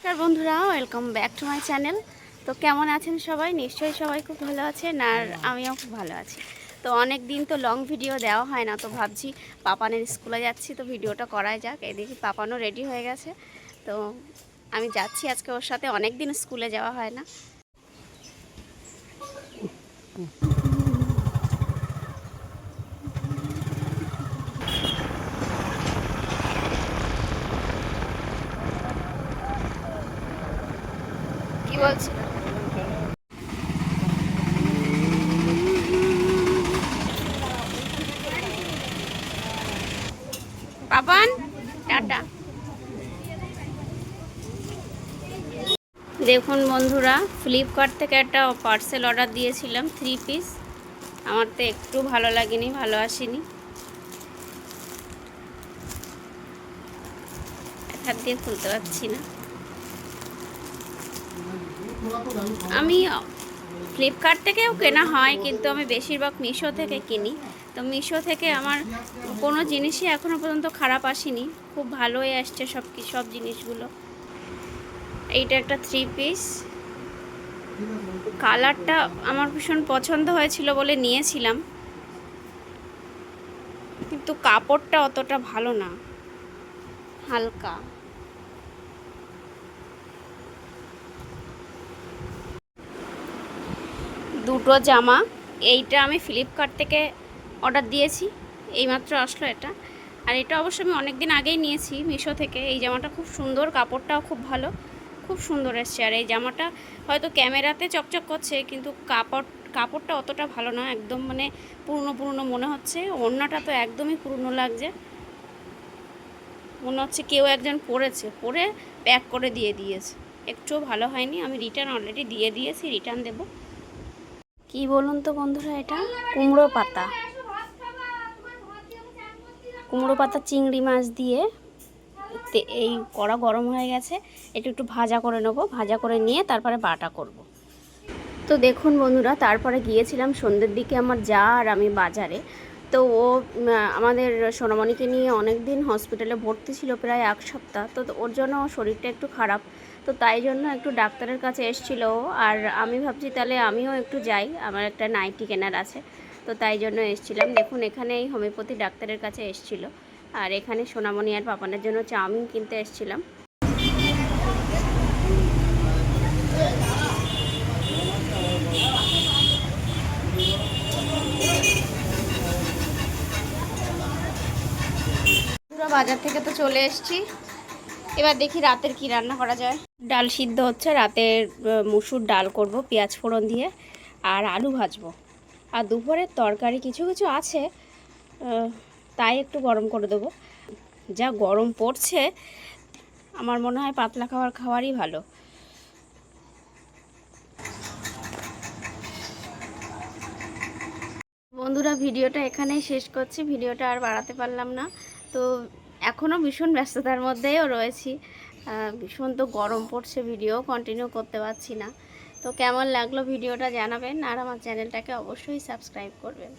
নমস্কার বন্ধুরা, welcome back to my channel. তো কেমন আছেন সবাই? নিশ্চয়ই সবাই খুব ভালো আছেন, আর আমিও খুব ভালো আছি। তো অনেক দিন তো লং ভিডিও দেওয়া হয় না, তো ভাবছি পাপানের স্কুলে যাচ্ছি তো ভিডিওটা করাই যাক। এদিকে পাপানও রেডি হয়ে গেছে, তো আমি যাচ্ছি আজকে ওর সাথে। অনেক দিন স্কুলে যাওয়া হয় না। কি বলছি পাপান? টাটা। দেখুন বন্ধুরা, ফ্লিপকার্ট থেকে একটা পার্সেল অর্ডার দিয়েছিলাম 3 পিস। আমার তো একটু ভালো লাগেনি, ভালো আসেনি। এক হাত দিয়ে খুলতে পারছি না। আমি ফ্লিপকার্ট থেকেও কেনা হয়, কিন্তু আমি বেশিরভাগ মিশো থেকে কিনি। তো মিশো থেকে আমার কোনো জিনিসই এখনও পর্যন্ত খারাপ আসেনি, খুব ভালোই আসছে সব জিনিসগুলো। এইটা একটা 3 পিস। কালারটা আমার ভীষণ পছন্দ হয়েছিল বলে নিয়েছিলাম, কিন্তু কাপড়টা অতটা ভালো না, হালকা। দুটো জামা। এইটা আমি ফ্লিপকার্ট থেকে অর্ডার দিয়েছি, এইমাত্র আসলো এটা। আর এটা অবশ্য আমি অনেক দিন আগেই নিয়েছি মিশো থেকে। এই জামাটা খুব সুন্দর, কাপড়টাও খুব ভালো, খুব সুন্দর এসছে। আর এই জামাটা হয়তো ক্যামেরাতে চকচক করছে, কিন্তু কাপড়টা অতটা ভালো না, একদম মানে পুরনো পুরনো মনে হচ্ছে। ওড়নাটা তো একদমই পুরনো লাগছে, মনে হচ্ছে কেউ একজন পরে প্যাক করে দিয়ে দিয়েছে। একটুও ভালো হয়নি। আমি রিটার্ন অলরেডি দিয়ে দিয়েছি, রিটার্ন দেবো। কি বলুন তো বন্ধুরা, এটা কুমড়ো পাতা, কুমড়ো পাতা চিংড়ি মাছ দিয়ে এই কড়া গরম হয়ে গেছে, একটু ভাজা করে নেবো। ভাজা করে নিয়ে তারপরে বাটা করব। তো দেখুন বন্ধুরা, তারপরে গিয়েছিলাম সন্ধ্যের দিকে আমার যা আর আমি বাজারে। তো ও আমাদের সোনামণিকে নিয়ে অনেক দিন হসপিটালে ভর্তি ছিল, প্রায় 1 সপ্তাহ। তো ওর জন্য শরীরটা একটু খারাপ, তো তাই জন্য একটু ডাক্তারের কাছে এসেছিল। আর আমি ভাবছি তাহলে আমিও একটু যাই, আমার একটা নাইটি কেনার আছে, তো তাই জন্য এসেছিলাম। দেখুন এখানে এই হোমিওপ্যাথি ডাক্তারের কাছে এসেছিল, আর এখানে সোনামণি আর পাপানের জন্য চাউমিন কিনতে এসেছিলাম। পুরো বাজার থেকে তো চলে এসেছি, এবার দেখি রাতের কি রান্না করা যায়। ডাল সিদ্ধ হচ্ছে, রাতের মুসুর ডাল করব পেঁয়াজ ফোড়ন দিয়ে, আর আলু ভাজবো। আর দুপুরের তরকারি কিছু কিছু আছে, তাই একটু গরম করে দেবো। যা গরম পড়ছে, আমার মনে হয় পাতলা খাওয়ারই ভালো। বন্ধুরা, ভিডিওটা এখানেই শেষ করছি, ভিডিওটা আর বাড়াতে পারলাম না। তো এখনও ভীষণ ব্যস্ততার মধ্যেও রয়েছি, ভীষণ তো গরম পড়ছে, ভিডিও কন্টিনিউ করতে পারছি না। তো কেমন লাগলো ভিডিওটা জানাবেন, আর আমার চ্যানেলটাকে অবশ্যই সাবস্ক্রাইব করবেন।